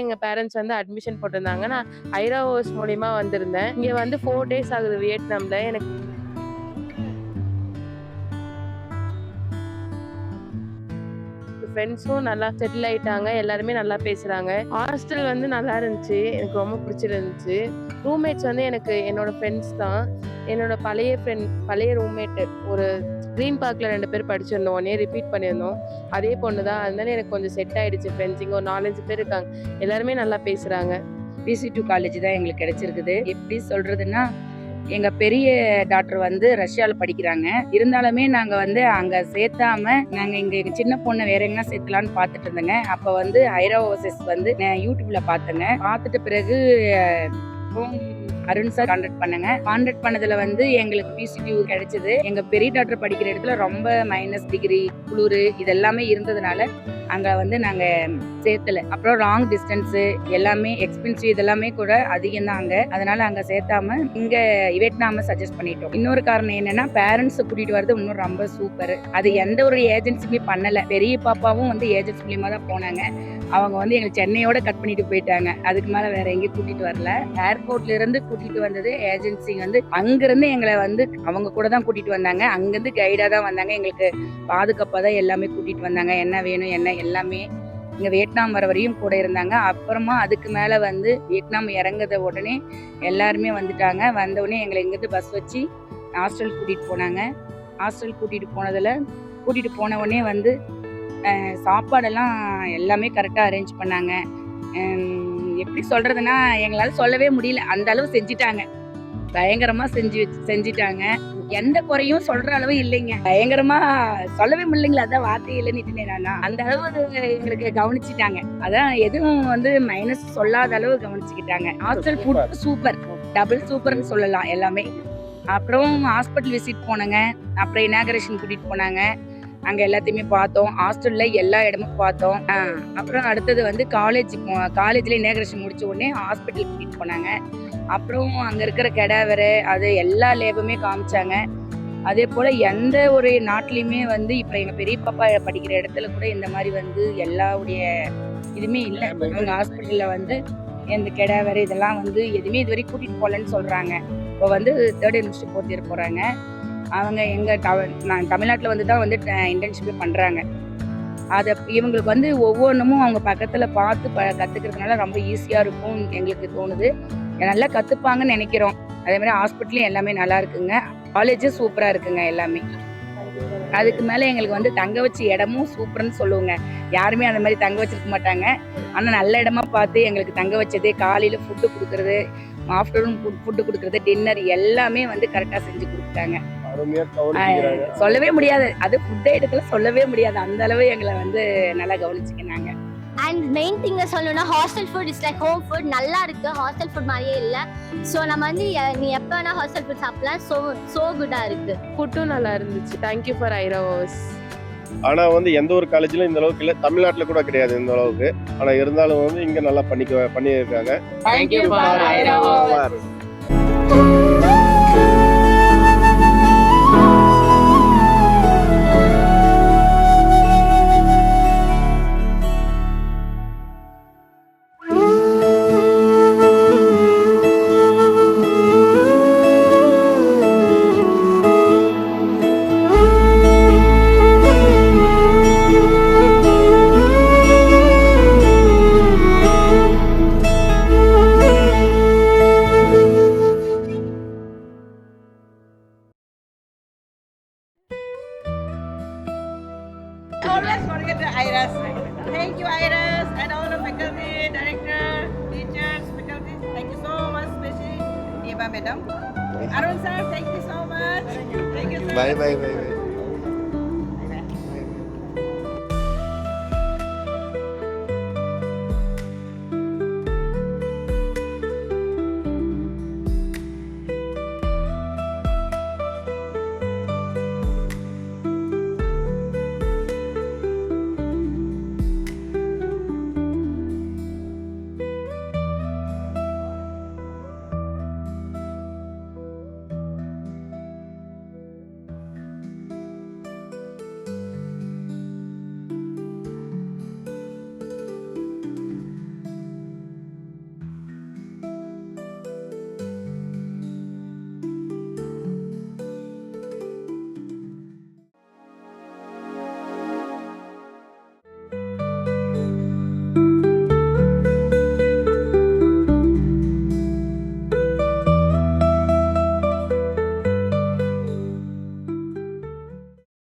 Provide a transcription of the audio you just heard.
எங்க பேரண்ட்ஸ் வந்து அட்மிஷன் போட்டிருந்தாங்க. நான் ஐராவோஸ் மூலியமா வந்திருந்தேன். இங்க வந்து 4 டேஸ் ஆகுது வியட்நாம்ல. எனக்கு ஃப்ரெண்ட்ஸும் நல்லா செட்டில் ஆயிட்டாங்க. எல்லாருமே நல்லா பேசுறாங்க. ஹாஸ்டல் வந்து நல்லா இருந்துச்சு. எனக்கு ரொம்ப பிடிச்சிருந்துச்சு. ரூம்மேட்ஸ் வந்து எனக்கு என்னோட ஃப்ரெண்ட்ஸ் தான். என்னோட பழைய ரூம்மேட் ஒரு கிரீன் பார்க்ல 2 பேர் படிச்சிருந்தோம். 1 இயர் ரிப்பீட் பண்ணியிருந்தோம். அதே பொண்ணு தான். அதனால எனக்கு கொஞ்சம் செட் ஆயிடுச்சு ஃப்ரெண்ட்ஸ். இங்க ஒரு 4, 5 பேர் இருக்காங்க. எல்லாருமே நல்லா பேசுறாங்க. BC2 காலேஜ் தான் எங்களுக்கு கிடைச்சிருக்குது. எப்படி சொல்றதுன்னா, எங்க பெரிய டாக்டர் வந்து ரஷ்யால படிக்கிறாங்க. இருந்தாலுமே நாங்க வந்து அங்க சேர்த்தாம நாங்க எங்க சின்ன பொண்ணை வேற எங்கன்னா சேர்க்கலான்னு பார்த்துட்டு இருந்தேங்க. அப்ப வந்து ஐராவோசிஸ் வந்து நான் யூடியூப்ல பார்த்தேங்க. பார்த்துட்ட பிறகு அருண் சார் கான்டாக்ட் பண்ணதுல வந்து எங்களுக்கு BC2 கிடைச்சது. எங்க பெரிய டாக்டர் படிக்கிற இடத்துல ரொம்ப -டிகிரி குளிர் இதெல்லாமே இருந்ததுனால அங்க வந்து நாங்க சேர்த்தல. அப்புறம் லாங் டிஸ்டன்ஸ் எல்லாமே எக்ஸ்பென்சிவ் இதெல்லாமே கூட அதிகம் தான் அங்க. அதனால அங்க சேர்த்தாம இங்க வியட்நாம சஜஸ்ட் பண்ணிட்டோம். இன்னொரு காரணம் என்னன்னா பேரண்ட்ஸ் கூட்டிட்டு வரது இன்னும் ரொம்ப சூப்பர். அது எந்த ஒரு ஏஜென்சியுமே பண்ணல. பெரிய பாப்பாவும் வந்து ஏஜென்சி மூலியமா தான் போனாங்க. அவங்க வந்து எங்களை சென்னையோட கட் பண்ணிட்டு போயிட்டாங்க. அதுக்கு மேல வேற எங்கேயும் கூட்டிட்டு வரல. ஏர்போர்ட்ல இருந்து கூட்டிட்டு வந்தது ஏஜென்சி வந்து அங்கிருந்து எங்களை வந்து அவங்க கூட தான் கூட்டிட்டு வந்தாங்க. அங்கிருந்து கைடா தான் வந்தாங்க. எங்களுக்கு பாதுகாப்பா தான் எல்லாமே கூட்டிட்டு வந்தாங்க. என்ன வேணும் என்ன எல்லாமே இங்க வியட்நாம் வர வரையும் கூட இருந்தாங்க. அப்புறமா அதுக்கு மேல வந்து வியட்நாம் இறங்குத உடனே எல்லாருமே வந்துட்டாங்க. வந்த உடனே எங்களை இங்கிருந்து பஸ் வச்சு ஹாஸ்டல் கூட்டிட்டு போனாங்க. ஹாஸ்டல் கூட்டிட்டு போன உடனே வந்து சாப்பாடெல்லாம் எல்லாமே கரெக்டாக அரேஞ்ச் பண்ணாங்க. எப்படி சொல்றதுன்னா எங்களால் சொல்லவே முடியல. அந்த அளவு செஞ்சிட்டாங்க. பயங்கரமா செஞ்சிட்டாங்க. எந்த குறையும் சொல்ற அளவு இல்லைங்க. பயங்கரமா சொல்லவே முடியலைங்களா, அதான் வார்த்தை இல்லைன்னு நான் அந்த அளவு எங்களுக்கு கவனிச்சுட்டாங்க. அதான் எதுவும் வந்து மைனஸ் சொல்லாத அளவு கவனிச்சுக்கிட்டாங்க. ஹாஸ்டல் ஃபுட் சூப்பர், டபுள் சூப்பர்னு சொல்லலாம் எல்லாமே. அப்புறம் ஹாஸ்பிட்டல் விசிட் போனேங்க. அப்புறம் இனாகரேஷன் கூட்டிட்டு போனாங்க. அங்க எல்லாத்தையுமே பார்த்தோம். ஹாஸ்டல்ல எல்லா இடமும் பார்த்தோம். அப்புறம் அடுத்தது வந்து காலேஜ்ல இனாகரேஷன் முடிச்ச உடனே ஹாஸ்பிட்டல் கூட்டிட்டு போனாங்க. அப்புறம் அங்க இருக்கிற கெடாவரு அது எல்லா லேபுமே காமிச்சாங்க. அதே போல எந்த ஒரு நாட்டிலையுமே வந்து இப்ப எங்க பெரிய பாப்பா படிக்கிற இடத்துல கூட இந்த மாதிரி வந்து எல்லாவுடைய இதுவுமே இல்லை. அவங்க ஹாஸ்பிட்டல்ல வந்து எந்த கெடாவரு இதெல்லாம் வந்து எதுவுமே இது வரைக்கும் கூட்டிட்டு போகலன்னு சொல்றாங்க. இப்போ வந்து 3rd இயர் முடிச்சுட்டு 4th இயர் போறாங்க. அவங்க நான் தமிழ்நாட்டில் வந்து தான் வந்து இன்டர்ன்ஷிப்பே பண்ணுறாங்க. அதை இவங்களுக்கு வந்து ஒவ்வொன்றுமும் அவங்க பக்கத்தில் பார்த்து கற்றுக்கிறதுனால ரொம்ப ஈஸியாக இருக்கும் எங்களுக்கு தோணுது. நல்லா கற்றுப்பாங்கன்னு நினைக்கிறோம். அதே மாதிரி ஹாஸ்பிட்டலும் எல்லாமே நல்லா இருக்குங்க. காலேஜும் சூப்பராக இருக்குங்க எல்லாமே. அதுக்கு மேலே எங்களுக்கு வந்து தங்க வச்ச இடமும் சூப்பர்னு சொல்லுவோங்க. யாருமே அந்த மாதிரி தங்க வச்சிருக்க மாட்டாங்க. ஆனால் நல்ல இடமா பார்த்து எங்களுக்கு தங்க வச்சது, காலையில் ஃபுட்டு கொடுக்குறது, ஆஃப்டர்நூன் ஃபுட்டு கொடுக்குறது, டின்னர் எல்லாமே வந்து கரெக்டாக செஞ்சு கொடுத்தாங்க. சொல்லவே முடியாது. அது ஃபுட் ஐட்டத்துல சொல்லவே முடியாது. அந்த அளவு எங்களை வந்து நல்லா கவனிச்சுக்கினாங்க. அண்ட் மெயின் திங் சொல்லணும்னா hostel food is like home food. நல்லா இருக்கு. ஹாஸ்டல் ஃபுட் மாதிரியே இல்லை. ஸோ நம்ம வந்து நீ எப்போ வேணா ஹாஸ்டல் ஃபுட் சாப்பிடலாம். ஸோ குட்டாக இருக்கு. ஃபுட்டும் நல்லா இருந்துச்சு. தேங்க்யூ ஃபார் ஐராவோஸ். ஆனா வந்து எந்த ஒரு காலேஜ்லயும் இந்த அளவுக்கு இல்லை. தமிழ்நாட்டில் கூட கிடையாது இந்த அளவுக்கு. ஆனா இருந்தாலும் வந்து இங்க நல்லா பண்ணியிருக்காங்க. தேங்க்யூ ஃபார் ஐராவோஸ். Always forget the IRAS. Thank you, IRAS, and all the faculty, director, teachers, faculty. Thank you so much, especially Eva Madam. Arun sir, thank you so much. Thank you, sir. Bye.